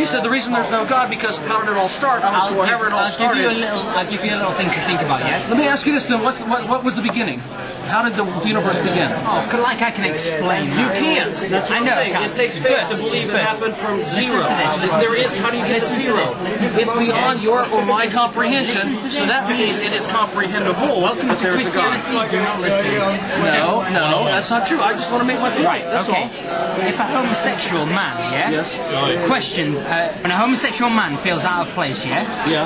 said the reason there's no God because how did it all start? I was wherever it all started. I'll give you a little thing to think about, yeah? Let me ask you this then, what was the beginning? How did the universe begin? Oh, like I can explain You can't. That's what I'm saying. It takes faith to believe it happened from zero. There is, how do you get to zero? It's beyond your or my comprehension, so that means it is comprehensible. Welcome to there's a God. Do not listen. No, that's not true. I just want to make my point. That's all. If a homosexual man, questions, when a homosexual man feels out of place, he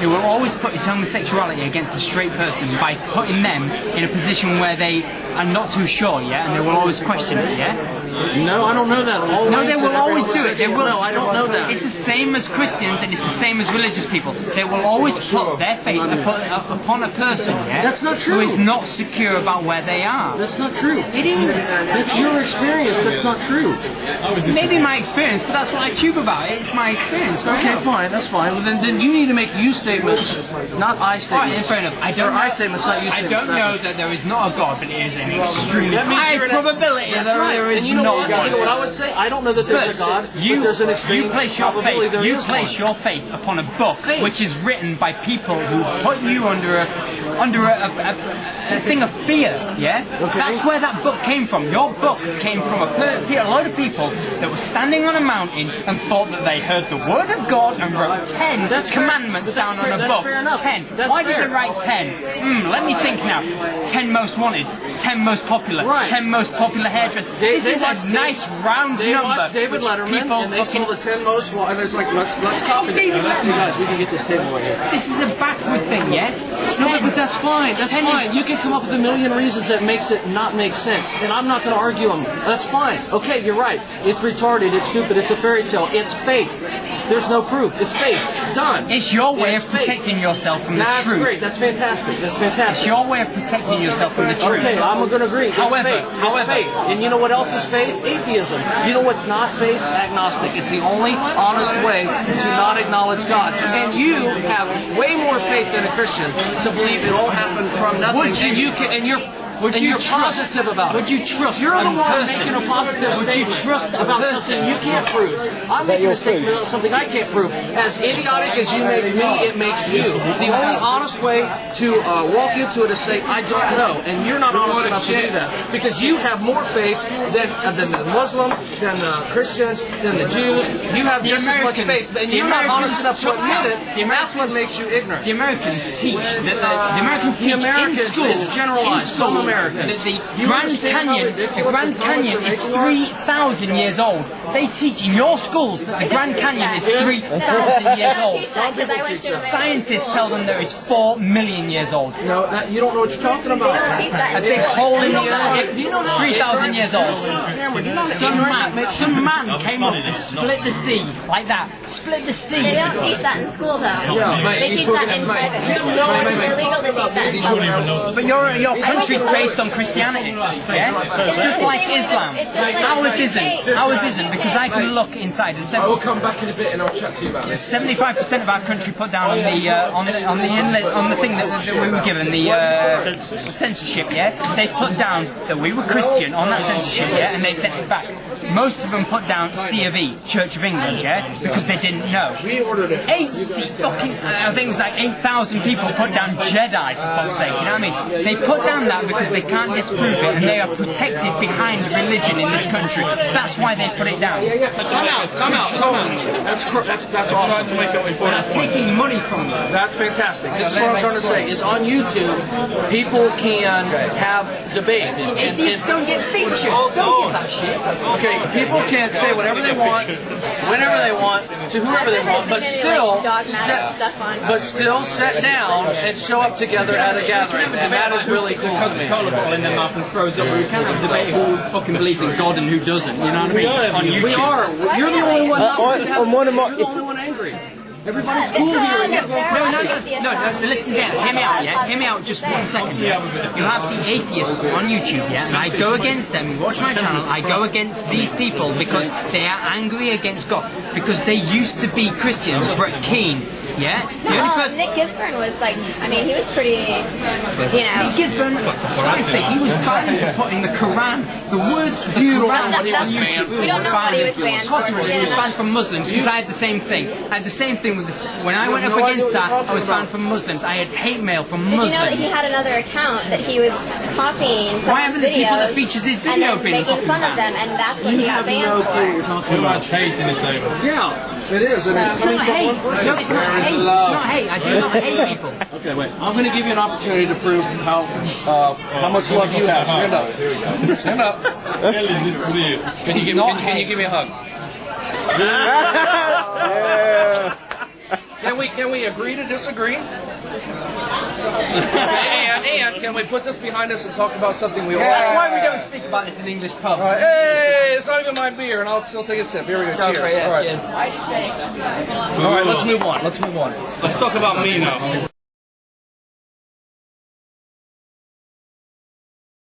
will always put his homosexuality against a straight person by putting them in a position where they are not too sure, and they will always question it, No, I don't know that. No, they will always do it. They will. No, I don't know that. It's the same as Christians, and it's the same as religious people. They will always put their faith upon a person, That's not true. who is not secure about where they are. That's not true. It is. That's your experience. That's not true. Maybe my experience, but that's what I tube about. It's my experience. Okay, fine. That's fine. Well, then you need to make you statements, not I statements. Fair enough. I don't know. I statements, not you statements. I don't know that there is not a God, but it is an extremely high probability that there is not God. You know what I would say? I don't know that there's a God, but there's an extreme probability there is one. Place your faith upon a book which is written by people who put you under a thing of fear, Okay. That's where that book came from. Your book came from a load of people that were standing on a mountain and thought that they heard the word of God and wrote 10 commandments down on a book. 10. Why did they write 10? Let me think now. 10 most wanted, 10 most popular, 10 most popular hairdressers. This is a nice round number. They watched David Letterman and they saw the 10 most wanted, and it's like, let's copy it. Guys, we can get this table right here. This is a backward thing, No, but that's fine. That's fine. You can come up with a million reasons that makes it not make sense, and I'm not going to argue them. That's fine. Okay, you're right. It's retarded. It's stupid. It's a fairy tale. It's faith. There's no proof. It's faith. Done. It's your way of protecting yourself from the truth. That's great. That's fantastic. That's fantastic. It's your way of protecting yourself from the truth. Okay, I'm going to agree. It's faith. It's faith. And you know what else is faith? Atheism. You know what's not faith? Agnostic. It's the only honest way to not acknowledge God. And you have way more faith than a Christian to believe it all happened from nothing. Would you positive about it? Would you trust You're the one person? making a positive statement about something you can't prove. I'm making a statement about something I can't prove. As idiotic as you make me, it makes you. The only honest way to walk into it is say, I don't know. And you're not honest enough to do that. Because you have more faith than the Muslims, than the Christians, than the Jews. You have just as much faith. And you're not honest enough to admit it. And that's what makes you ignorant. The Americans teach that the Americans teach in school. It's generalized. Some Americans. The Grand Canyon is 3,000 years old. They teach in your schools that the Grand Canyon is 3,000 years old. Scientists tell them there is 4 million years old. No, you don't know what you're talking about. A big hole in the earth, 3,000 years old. Some man came up and split the sea like that. Split the sea. They don't teach that in school, though. They teach that in private. It's illegal to teach that in school. But your country's based on Christianity, just like Islam. Ours isn't, because I can look inside. I will come back in a bit and I'll chat to you about it. 75% of our country put down on the thing that we were given, the censorship. They put down that we were Christian on that censorship, and they sent it back. Most of them put down C of E, Church of England, because they didn't know. We ordered it. I think it was like 8,000 people put down Jedi, for fuck's sake, you know what I mean? They put down that because they can't disprove it, and they are protected behind religion in this country. That's why they put it down. Come out. That's awesome. They're taking money from you. That's fantastic. This is what I'm trying to say. Is on YouTube, people can have debates. Atheists don't get featured. Don't get that shit. Okay, people can say whatever they want, whenever they want, to whoever they want, but still sit down and show up together at a gathering, and that is really cool to me. Coca-Cola bottle in their mouth and throws up. We can't have a debate who fucking believes in God and who doesn't. You know what I mean? On YouTube. We are. You're the only one. You're the only one angry. Everybody's cool here. No, listen again. Hear me out, yeah? Hear me out just 1 second. Yeah? You have the atheists on YouTube, yeah? And I go against them. Watch my channel. I go against these people because they are angry against God. Because they used to be Christians, but keen. Yeah? Nick Gisburn was like, I mean, he was pretty, you know. Nick Gisburn, I say, he was banned for putting the Quran, the words of the Quran on YouTube. We don't know what he was banned for. He was banned from Muslims because I had the same thing. I had the same thing with this. When I went up against that, I was banned from Muslims. I had hate mail from Muslims. Did you know that he had another account that he was copying Why haven't the people that videos features his and video then been making fun of them, and that's what he got banned for? Too much hate in this neighborhood. Yeah, it is. And it's It's not hate. No, it's not hate. It's not hate. I do not hate people. Okay, wait. I'm going to give you an opportunity to prove how much love you have. Stand up. Stand up. Ellie, this is weird. Can you give me a hug? Can we agree to disagree? and can we put this behind us and talk about something we all That's why we don't speak about this in English pubs. All right, hey, it's not even my beer, and I'll still take a sip. Here we go. Cheers. Right, yeah, all right. cheers. All right, let's move on. Let's move on. Let's talk about me now.